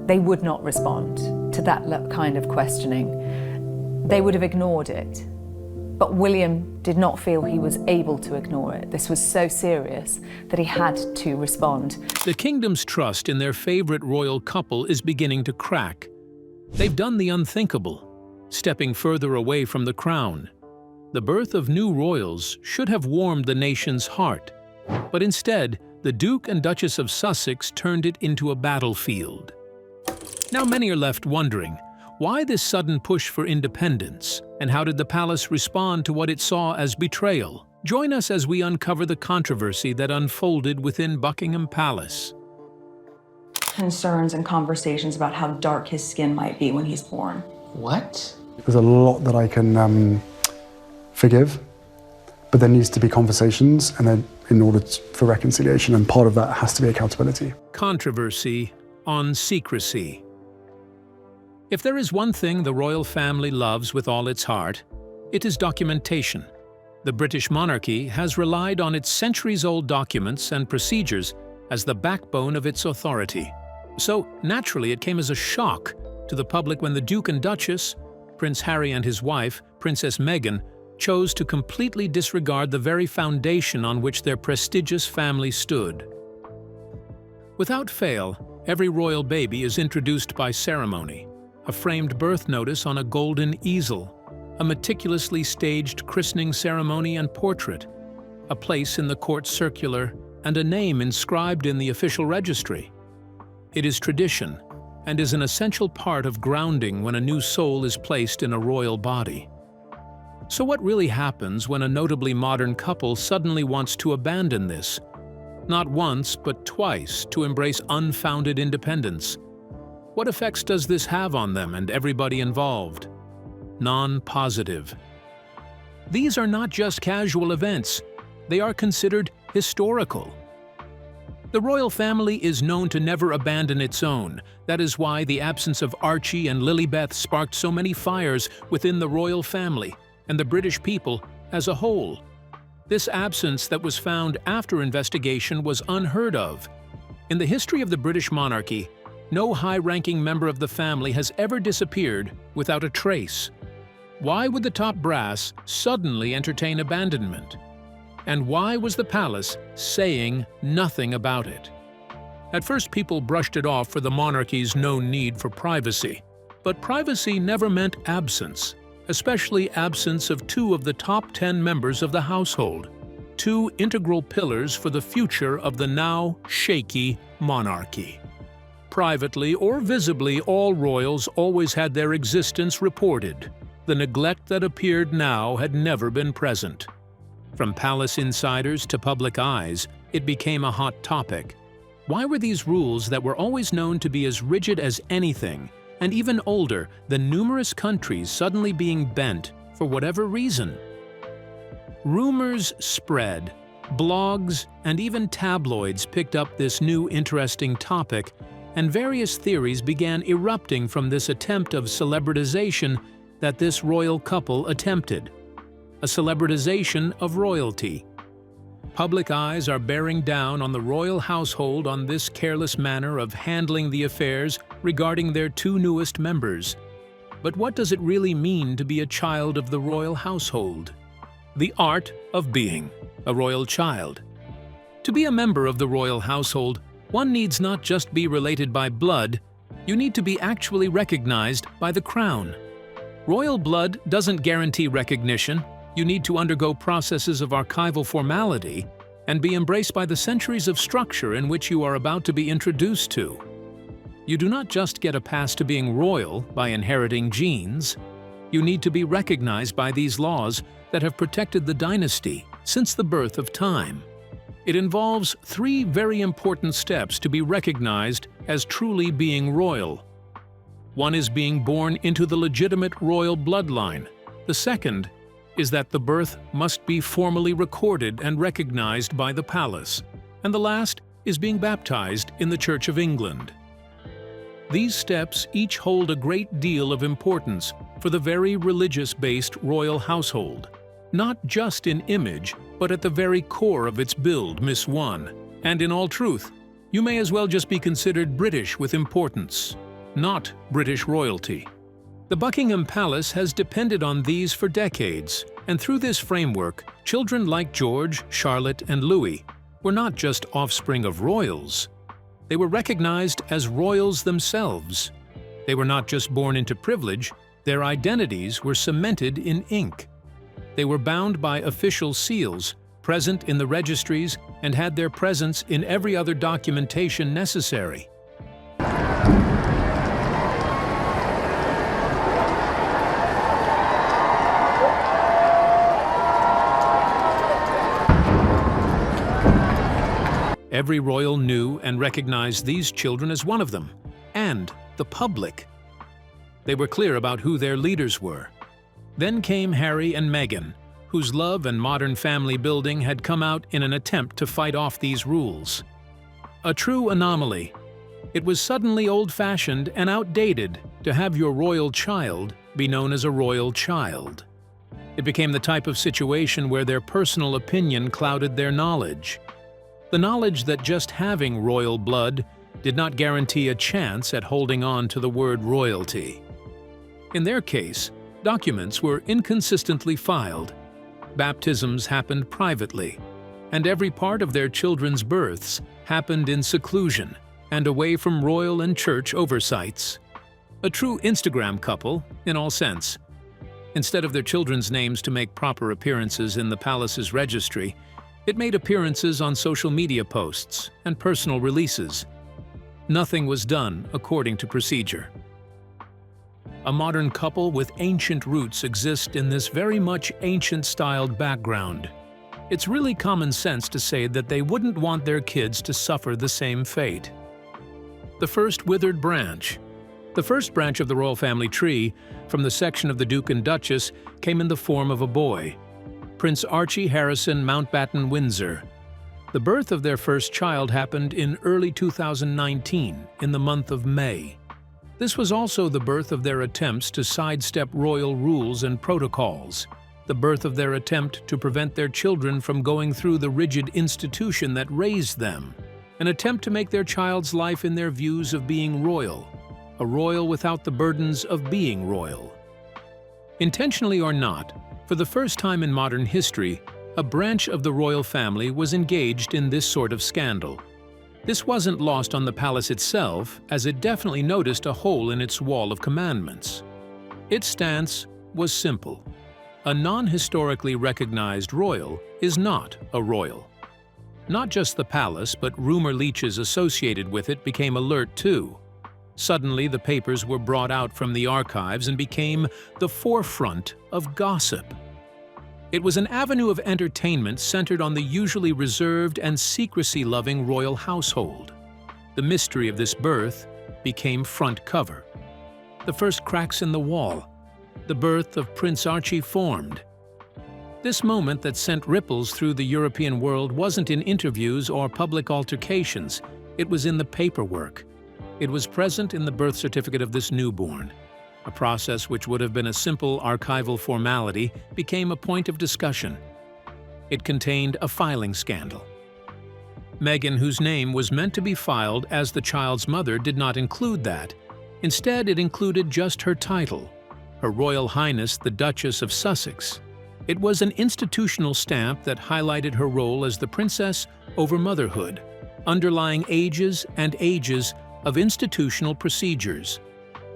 they would not respond to that kind of questioning. They would have ignored it. But William did not feel he was able to ignore it. This was so serious that he had to respond. The kingdom's trust in their favorite royal couple is beginning to crack. They've done the unthinkable, stepping further away from the crown. The birth of new royals should have warmed the nation's heart, but instead, the Duke and Duchess of Sussex turned it into a battlefield. Now many are left wondering, why this sudden push for independence, and how did the palace respond to what it saw as betrayal? Join us as we uncover the controversy that unfolded within Buckingham Palace. Concerns and conversations about how dark his skin might be when he's born. What? There's a lot that I can forgive, but there needs to be conversations, and then in order for reconciliation, and part of that has to be accountability. Controversy on secrecy. If there is one thing the royal family loves with all its heart, it is documentation. The British monarchy has relied on its centuries-old documents and procedures as the backbone of its authority. So, naturally, it came as a shock to the public when the Duke and Duchess, Prince Harry and his wife, Princess Meghan, chose to completely disregard the very foundation on which their prestigious family stood. Without fail, every royal baby is introduced by ceremony. A framed birth notice on a golden easel, a meticulously staged christening ceremony and portrait, a place in the court circular, and a name inscribed in the official registry. It is tradition and is an essential part of grounding when a new soul is placed in a royal body. So what really happens when a notably modern couple suddenly wants to abandon this? Not once, but twice, to embrace unfounded independence. What effects does this have on them and everybody involved? Non-positive. These are not just casual events, they are considered historical. The royal family is known to never abandon its own. That is why the absence of Archie and Lilibet sparked so many fires within the royal family and the British people as a whole. This absence that was found after investigation was unheard of. In the history of the British monarchy, no high-ranking member of the family has ever disappeared without a trace. Why would the top brass suddenly entertain abandonment? And why was the palace saying nothing about it? At first, people brushed it off for the monarchy's known need for privacy. But privacy never meant absence, especially absence of two of the top 10 members of the household, two integral pillars for the future of the now shaky monarchy. Privately or visibly, all royals always had their existence reported. The neglect that appeared now had never been present. From palace insiders to public eyes, it became a hot topic. Why were these rules that were always known to be as rigid as anything, and even older than numerous countries, suddenly being bent for whatever reason? Rumors spread. Blogs and even tabloids picked up this new interesting topic, and various theories began erupting from this attempt of celebritization that this royal couple attempted. A celebritization of royalty. Public eyes are bearing down on the royal household on this careless manner of handling the affairs regarding their two newest members. But what does it really mean to be a child of the royal household? The art of being a royal child. To be a member of the royal household, one needs not just be related by blood, you need to be actually recognized by the crown. Royal blood doesn't guarantee recognition. You need to undergo processes of archival formality and be embraced by the centuries of structure in which you are about to be introduced to. You do not just get a pass to being royal by inheriting genes. You need to be recognized by these laws that have protected the dynasty since the birth of time. It involves three very important steps to be recognized as truly being royal. One is being born into the legitimate royal bloodline. The second is that the birth must be formally recorded and recognized by the palace. And the last is being baptized in the Church of England. These steps each hold a great deal of importance for the very religious-based royal household, not just in image, but at the very core of its build, Miss One. And in all truth, you may as well just be considered British with importance. not British royalty. The Buckingham Palace has depended on these for decades, and through this framework, children like George, Charlotte, and Louis were not just offspring of royals. They were recognized as royals themselves. They were not just born into privilege, their identities were cemented in ink. They were bound by official seals, present in the registries, and had their presence in every other documentation necessary. Every royal knew and recognized these children as one of them, and the public. They were clear about who their leaders were. Then came Harry and Meghan, whose love and modern family building had come out in an attempt to fight off these rules. A true anomaly. It was suddenly old-fashioned and outdated to have your royal child be known as a royal child. It became the type of situation where their personal opinion clouded their knowledge. The knowledge that just having royal blood did not guarantee a chance at holding on to the word royalty. In their case, documents were inconsistently filed, baptisms happened privately, and every part of their children's births happened in seclusion and away from royal and church oversights. A true Instagram couple, in all sense. Instead of their children's names to make proper appearances in the palace's registry, it made appearances on social media posts and personal releases. Nothing was done according to procedure. A modern couple with ancient roots exist in this very much ancient-styled background. It's really common sense to say that they wouldn't want their kids to suffer the same fate. The first withered branch. The first branch of the royal family tree, from the section of the Duke and Duchess, came in the form of a boy, Prince Archie Harrison Mountbatten Windsor. The birth of their first child happened in early 2019, in the month of May. This was also the birth of their attempts to sidestep royal rules and protocols, the birth of their attempt to prevent their children from going through the rigid institution that raised them, an attempt to make their child's life in their views of being royal, a royal without the burdens of being royal. Intentionally or not, for the first time in modern history, a branch of the royal family was engaged in this sort of scandal. This wasn't lost on the palace itself, as it definitely noticed a hole in its wall of commandments. Its stance was simple. A non-historically recognized royal is not a royal. Not just the palace, but rumor leeches associated with it became alert too. Suddenly, the papers were brought out from the archives and became the forefront of gossip. It was an avenue of entertainment centered on the usually reserved and secrecy-loving royal household. The mystery of this birth became front cover. The first cracks in the wall. The birth of Prince Archie formed. This moment that sent ripples through the European world wasn't in interviews or public altercations. It was in the paperwork. It was present in the birth certificate of this newborn. A process which would have been a simple archival formality became a point of discussion. It contained a filing scandal. Meghan, whose name was meant to be filed as the child's mother, did not include that. Instead, it included just her title, Her Royal Highness the Duchess of Sussex. It was an institutional stamp that highlighted her role as the princess over motherhood, underlying ages and ages of institutional procedures.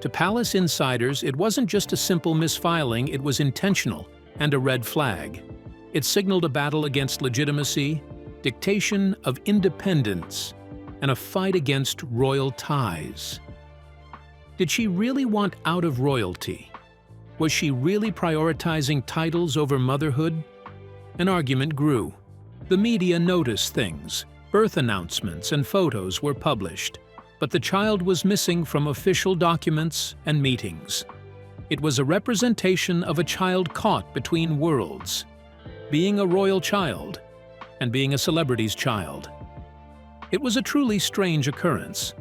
To palace insiders, it wasn't just a simple misfiling, it was intentional and a red flag. It signaled a battle against legitimacy, dictation of independence, and a fight against royal ties. Did she really want out of royalty? Was she really prioritizing titles over motherhood? An argument grew. The media noticed things. Birth announcements and photos were published. But the child was missing from official documents and meetings. It was a representation of a child caught between worlds, being a royal child and being a celebrity's child. It was a truly strange occurrence.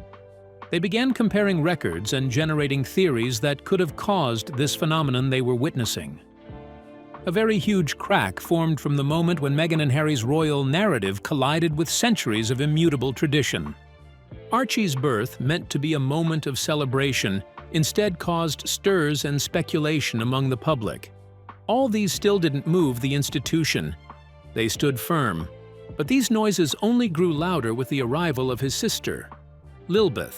They began comparing records and generating theories that could have caused this phenomenon they were witnessing. A very huge crack formed from the moment when Meghan and Harry's royal narrative collided with centuries of immutable tradition. Archie's birth, meant to be a moment of celebration, instead caused stirs and speculation among the public. All these still didn't move the institution. They stood firm. But these noises only grew louder with the arrival of his sister, Lilibet.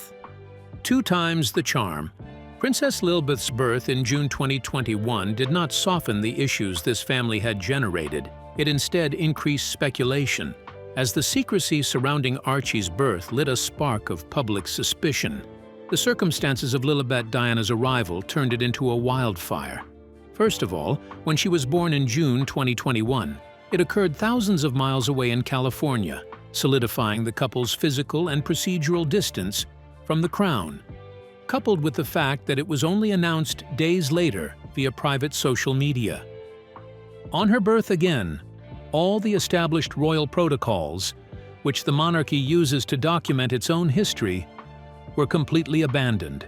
2 times the charm. Princess Lilibet's birth in June 2021 did not soften the issues this family had generated. It instead increased speculation, as the secrecy surrounding Archie's birth lit a spark of public suspicion. The circumstances of Lilibet Diana's arrival turned it into a wildfire. First of all, when she was born in June 2021, it occurred thousands of miles away in California, solidifying the couple's physical and procedural distance from the crown, coupled with the fact that it was only announced days later via private social media. On her birth again, all the established royal protocols, which the monarchy uses to document its own history, were completely abandoned.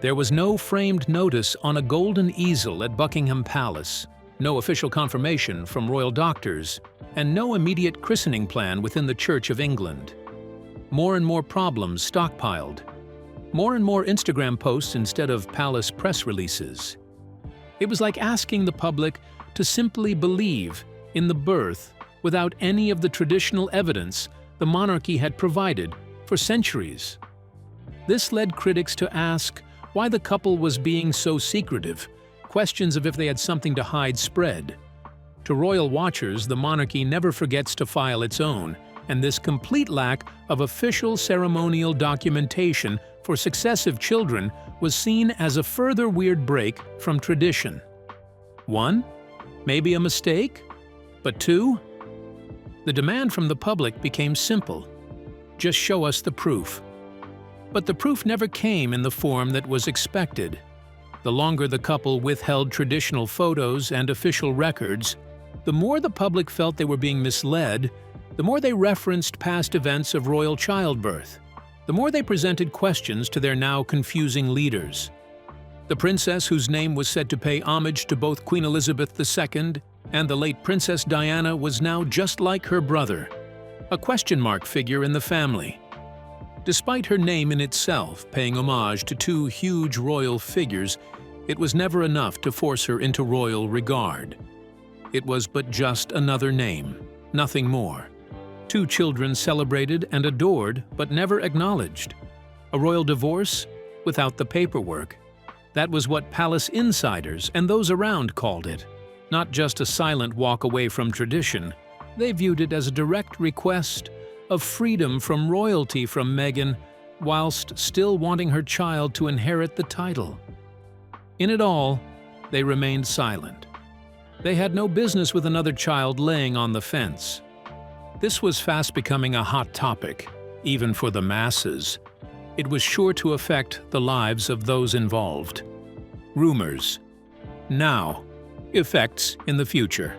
There was no framed notice on a golden easel at Buckingham Palace, no official confirmation from royal doctors, and no immediate christening plan within the Church of England. More and more problems stockpiled. More and more Instagram posts instead of palace press releases. It was like asking the public to simply believe in the birth without any of the traditional evidence the monarchy had provided for centuries. This led critics to ask why the couple was being so secretive. Questions of if they had something to hide spread. To royal watchers, the monarchy never forgets to file its own, and this complete lack of official ceremonial documentation for successive children was seen as a further weird break from tradition. 1. Maybe a mistake? But 2. The demand from the public became simple. Just show us the proof. But the proof never came in the form that was expected. The longer the couple withheld traditional photos and official records, the more the public felt they were being misled, the more they referenced past events of royal childbirth, the more they presented questions to their now confusing leaders. The princess, whose name was said to pay homage to both Queen Elizabeth II and the late Princess Diana, was now just like her brother, a question mark figure in the family. Despite her name in itself paying homage to 2 huge royal figures, it was never enough to force her into royal regard. It was but just another name, nothing more. 2 children celebrated and adored but never acknowledged. A royal divorce without the paperwork. That was what palace insiders and those around called it. Not just a silent walk away from tradition. They viewed it as a direct request of freedom from royalty from Meghan, whilst still wanting her child to inherit the title. In it all, they remained silent. They had no business with another child laying on the fence. This was fast becoming a hot topic, even for the masses. It was sure to affect the lives of those involved. Rumors. Now, effects in the future.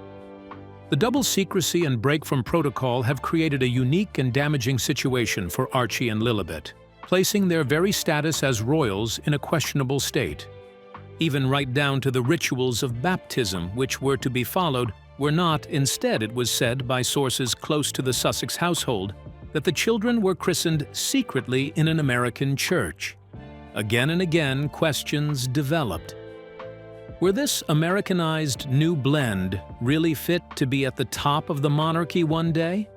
The double secrecy and break from protocol have created a unique and damaging situation for Archie and Lilibet, placing their very status as royals in a questionable state. Even right down to the rituals of baptism which were to be followed were not. Instead, it was said by sources close to the Sussex household that the children were christened secretly in an American church. Again and again, questions developed. Were this Americanized new blend really fit to be at the top of the monarchy one day?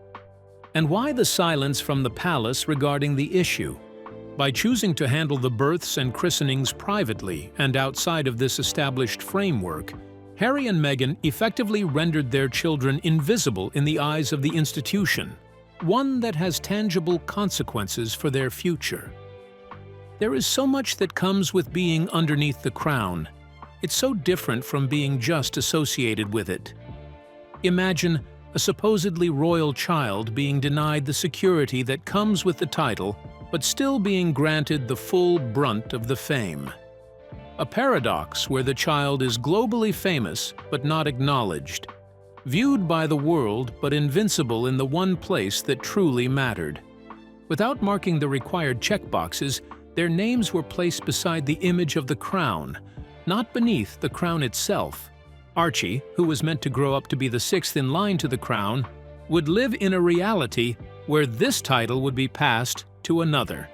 And why the silence from the palace regarding the issue? By choosing to handle the births and christenings privately and outside of this established framework, Harry and Meghan effectively rendered their children invisible in the eyes of the institution, one that has tangible consequences for their future. There is so much that comes with being underneath the crown. It's so different from being just associated with it. Imagine a supposedly royal child being denied the security that comes with the title, but still being granted the full brunt of the fame. A paradox where the child is globally famous but not acknowledged, viewed by the world but invincible in the one place that truly mattered. Without marking the required checkboxes, their names were placed beside the image of the crown, not beneath the crown itself. Archie, who was meant to grow up to be the 6th in line to the crown, would live in a reality where this title would be passed to another.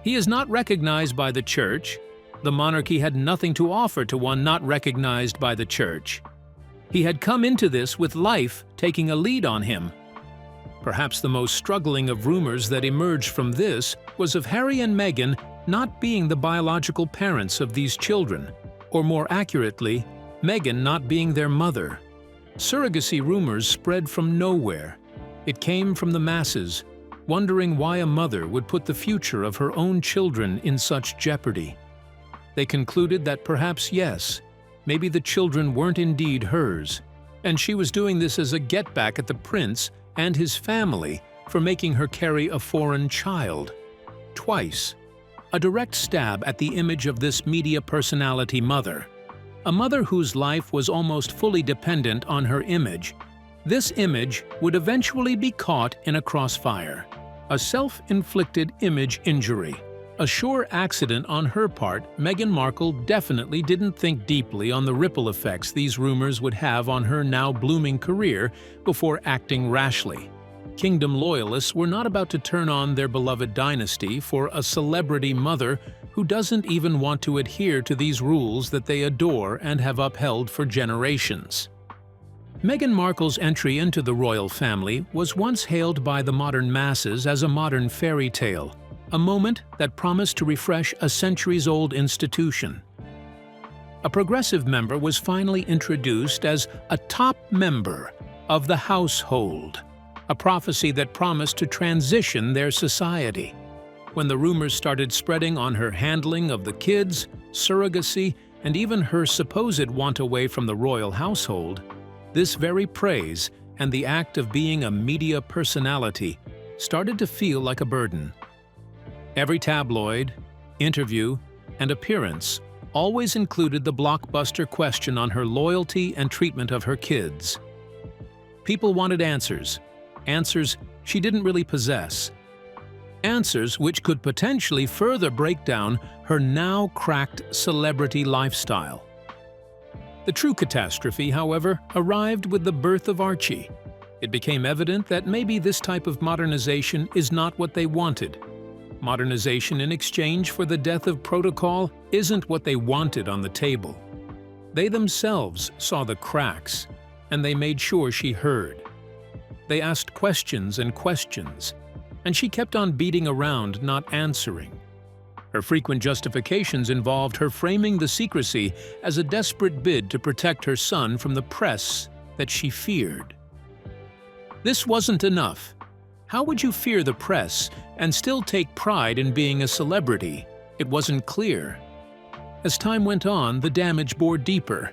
He is not recognized by the Church. The monarchy had nothing to offer to one not recognized by the Church. He had come into this with life taking a lead on him. Perhaps the most struggling of rumors that emerged from this was of Harry and Meghan not being the biological parents of these children, or more accurately, Meghan not being their mother. Surrogacy rumors spread from nowhere. It came from the masses, wondering why a mother would put the future of her own children in such jeopardy. They concluded that perhaps yes, maybe the children weren't indeed hers, and she was doing this as a get-back at the prince and his family for making her carry a foreign child. Twice. A direct stab at the image of this media personality mother. A mother whose life was almost fully dependent on her image. This image would eventually be caught in a crossfire. A self-inflicted image injury. A sure accident on her part, Meghan Markle definitely didn't think deeply on the ripple effects these rumors would have on her now blooming career before acting rashly. Kingdom loyalists were not about to turn on their beloved dynasty for a celebrity mother who doesn't even want to adhere to these rules that they adore and have upheld for generations. Meghan Markle's entry into the royal family was once hailed by the modern masses as a modern fairy tale, a moment that promised to refresh a centuries-old institution. A progressive member was finally introduced as a top member of the household, a prophecy that promised to transition their society. When the rumors started spreading on her handling of the kids, surrogacy, and even her supposed want away from the royal household, this very praise and the act of being a media personality started to feel like a burden. Every tabloid, interview, and appearance always included the blockbuster question on her loyalty and treatment of her kids. People wanted answers she didn't really possess. Answers which could potentially further break down her now cracked celebrity lifestyle. The true catastrophe, however, arrived with the birth of Archie. It became evident that maybe this type of modernization is not what they wanted. Modernization in exchange for the death of protocol isn't what they wanted on the table. They themselves saw the cracks, and they made sure she heard. They asked questions, and she kept on beating around, not answering. Her frequent justifications involved her framing the secrecy as a desperate bid to protect her son from the press that she feared. This wasn't enough. How would you fear the press and still take pride in being a celebrity? It wasn't clear. As time went on, the damage bore deeper.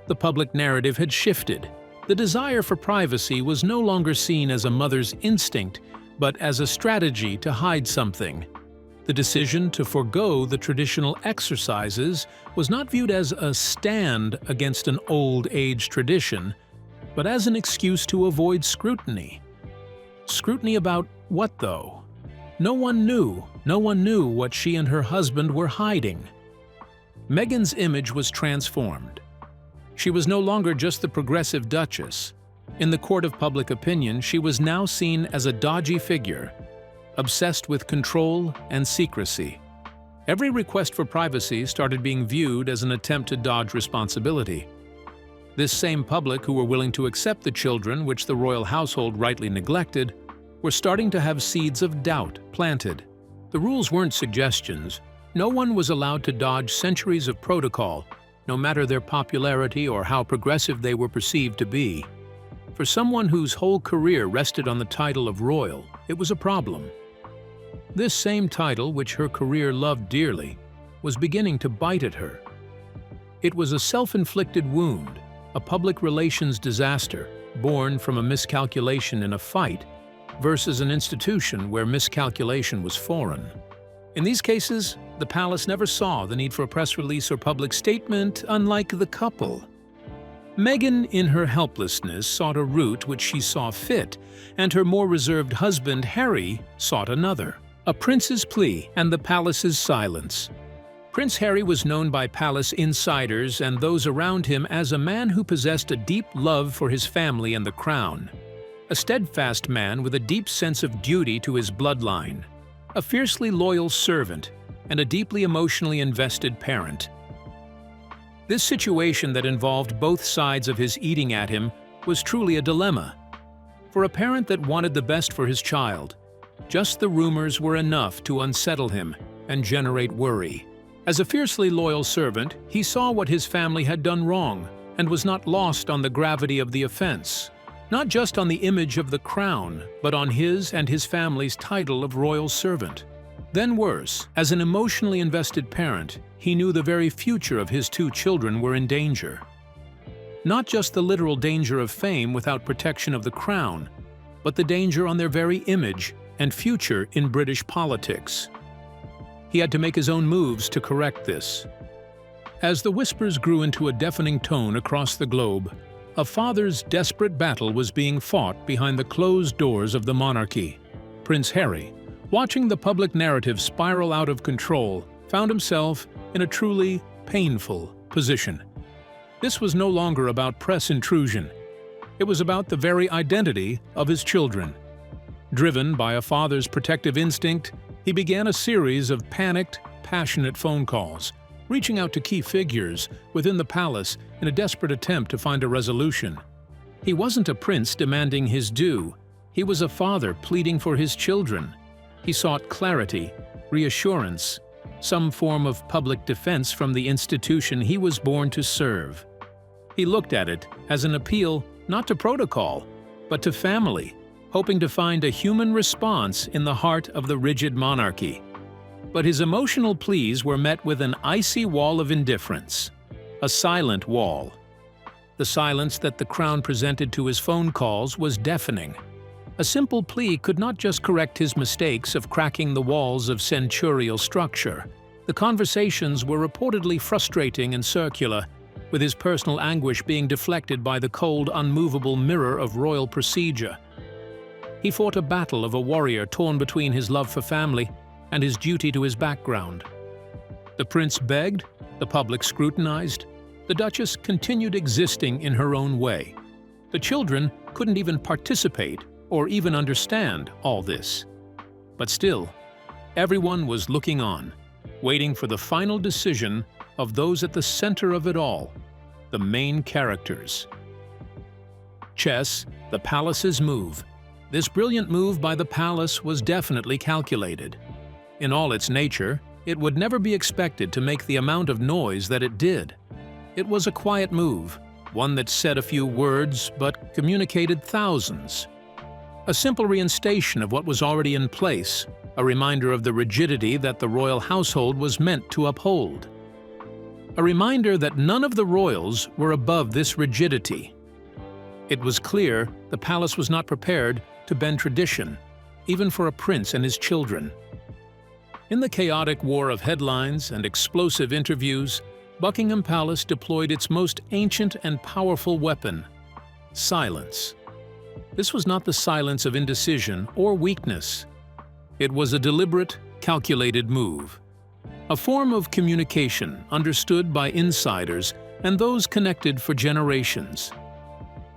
The public narrative had shifted. The desire for privacy was no longer seen as a mother's instinct, but as a strategy to hide something. The decision to forego the traditional exercises was not viewed as a stand against an old-age tradition, but as an excuse to avoid scrutiny. Scrutiny about what, though? No one knew what she and her husband were hiding. Meghan's image was transformed. She was no longer just the progressive Duchess. In the court of public opinion, she was now seen as a dodgy figure, obsessed with control and secrecy. Every request for privacy started being viewed as an attempt to dodge responsibility. This same public who were willing to accept the children which the royal household rightly neglected were starting to have seeds of doubt planted. The rules weren't suggestions. No one was allowed to dodge centuries of protocol, no matter their popularity or how progressive they were perceived to be. For someone whose whole career rested on the title of royal, it was a problem. This same title, which her career loved dearly, was beginning to bite at her. It was a self-inflicted wound, a public relations disaster born from a miscalculation in a fight versus an institution where miscalculation was foreign. In these cases, the palace never saw the need for a press release or public statement, unlike the couple. Meghan, in her helplessness, sought a route which she saw fit, and her more reserved husband, Harry, sought another: a prince's plea and the palace's silence. Prince Harry was known by palace insiders and those around him as a man who possessed a deep love for his family and the crown. a steadfast man with a deep sense of duty to his bloodline, a fiercely loyal servant, and a deeply emotionally invested parent. This situation that involved both sides of his eating at him was truly a dilemma. For a parent that wanted the best for his child, just the rumors were enough to unsettle him and generate worry. As a fiercely loyal servant, he saw what his family had done wrong and was not lost on the gravity of the offense. Not just on the image of the crown, but on his and his family's title of royal servant. Then worse, as an emotionally invested parent, he knew the very future of his 2 children were in danger. Not just the literal danger of fame without protection of the crown, but the danger on their very image and future in British politics. He had to make his own moves to correct this. As the whispers grew into a deafening tone across the globe, a father's desperate battle was being fought behind the closed doors of the monarchy. Prince Harry, watching the public narrative spiral out of control, found himself in a truly painful position. This was no longer about press intrusion. It was about the very identity of his children. Driven by a father's protective instinct, he began a series of panicked, passionate phone calls, reaching out to key figures within the palace in a desperate attempt to find a resolution. He wasn't a prince demanding his due. He was a father pleading for his children. He sought clarity, reassurance, some form of public defense from the institution he was born to serve. He looked at it as an appeal not to protocol, but to family, hoping to find a human response in the heart of the rigid monarchy. But his emotional pleas were met with an icy wall of indifference, a silent wall. The silence that the crown presented to his phone calls was deafening. A simple plea could not just correct his mistakes of cracking the walls of centurial structure. The conversations were reportedly frustrating and circular, with his personal anguish being deflected by the cold, unmovable mirror of royal procedure. He fought a battle of a warrior torn between his love for family and his duty to his background. The prince begged, the public scrutinized, the Duchess continued existing in her own way. The children couldn't even participate or even understand all this. But still, everyone was looking on, waiting for the final decision of those at the center of it all, the main characters. Chess, the palace's move. This brilliant move by the palace was definitely calculated. In all its nature, it would never be expected to make the amount of noise that it did. It was a quiet move, one that said a few words but communicated thousands. A simple reinstation of what was already in place, a reminder of the rigidity that the royal household was meant to uphold. A reminder that none of the royals were above this rigidity. It was clear the palace was not prepared to bend tradition, even for a prince and his children. In the chaotic war of headlines and explosive interviews, Buckingham Palace deployed its most ancient and powerful weapon: silence. This was not the silence of indecision or weakness. It was a deliberate, calculated move. A form of communication understood by insiders and those connected for generations.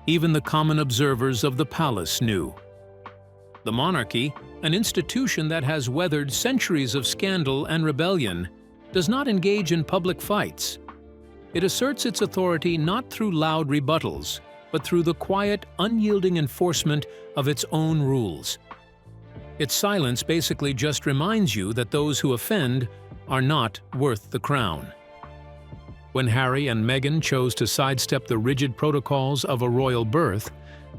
Even the common observers of the palace knew. The monarchy, an institution that has weathered centuries of scandal and rebellion, does not engage in public fights. It asserts its authority not through loud rebuttals, but through the quiet, unyielding enforcement of its own rules. Its silence basically just reminds you that those who offend are not worth the crown. When Harry and Meghan chose to sidestep the rigid protocols of a royal birth,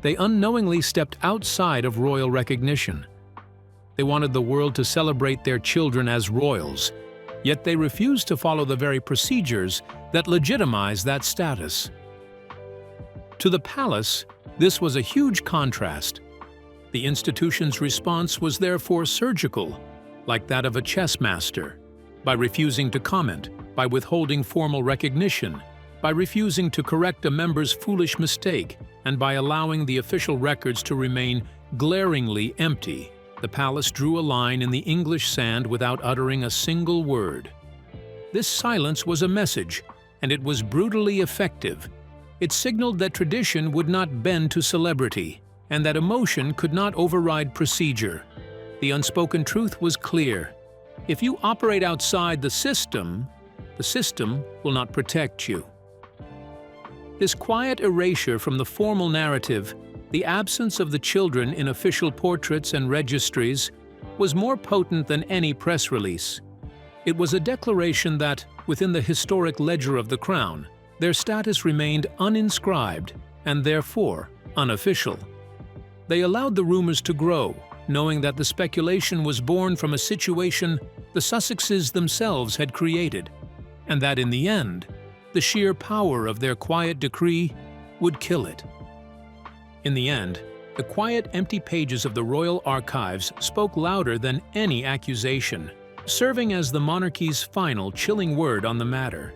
they unknowingly stepped outside of royal recognition. They wanted the world to celebrate their children as royals, yet they refused to follow the very procedures that legitimize that status. To the palace, this was a huge contrast. The institution's response was therefore surgical, like that of a chess master, by refusing to comment, by withholding formal recognition, by refusing to correct a member's foolish mistake, and by allowing the official records to remain glaringly empty. The palace drew a line in the English sand without uttering a single word. This silence was a message, and it was brutally effective. It signaled that tradition would not bend to celebrity, and that emotion could not override procedure. The unspoken truth was clear. If you operate outside the system will not protect you. This quiet erasure from the formal narrative, the absence of the children in official portraits and registries, was more potent than any press release. It was a declaration that, within the historic ledger of the Crown, their status remained uninscribed and therefore unofficial. They allowed the rumors to grow, knowing that the speculation was born from a situation the Sussexes themselves had created, and that in the end, the sheer power of their quiet decree would kill it. In the end, the quiet, empty pages of the royal archives spoke louder than any accusation, serving as the monarchy's final chilling word on the matter.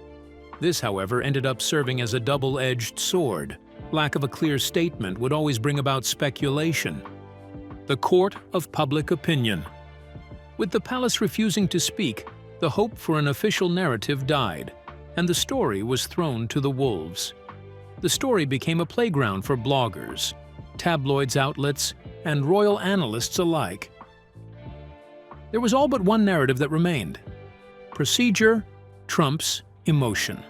This, however, ended up serving as a double-edged sword. Lack of a clear statement would always bring about speculation. The court of public opinion. With the palace refusing to speak, the hope for an official narrative died, and the story was thrown to the wolves. The story became a playground for bloggers, tabloids outlets, and royal analysts alike. There was all but one narrative that remained. Procedure trumps emotion.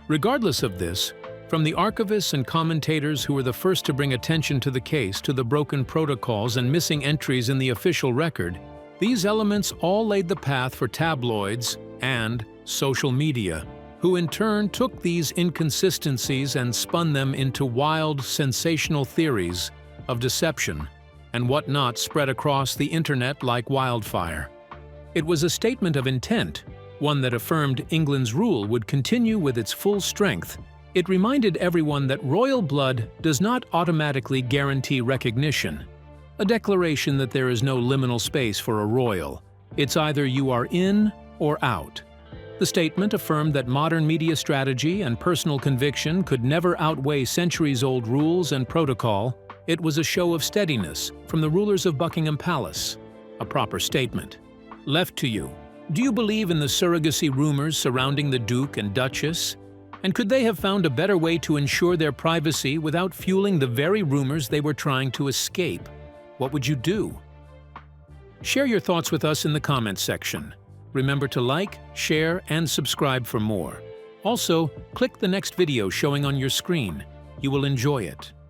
Regardless of this, from the archivists and commentators who were the first to bring attention to the case to the broken protocols and missing entries in the official record, these elements all laid the path for tabloids and social media, who in turn took these inconsistencies and spun them into wild, sensational theories of deception and whatnot spread across the internet like wildfire. It was a statement of intent, one that affirmed England's rule would continue with its full strength. It reminded everyone that royal blood does not automatically guarantee recognition, a declaration that there is no liminal space for a royal. It's either you are in or out. The statement affirmed that modern media strategy and personal conviction could never outweigh centuries-old rules and protocol. It was a show of steadiness from the rulers of Buckingham Palace, a proper statement. Left to you, do you believe in the surrogacy rumors surrounding the Duke and Duchess? And could they have found a better way to ensure their privacy without fueling the very rumors they were trying to escape? What would you do? Share your thoughts with us in the comments section. Remember to like, share, and subscribe for more. Also, click the next video showing on your screen. You will enjoy it.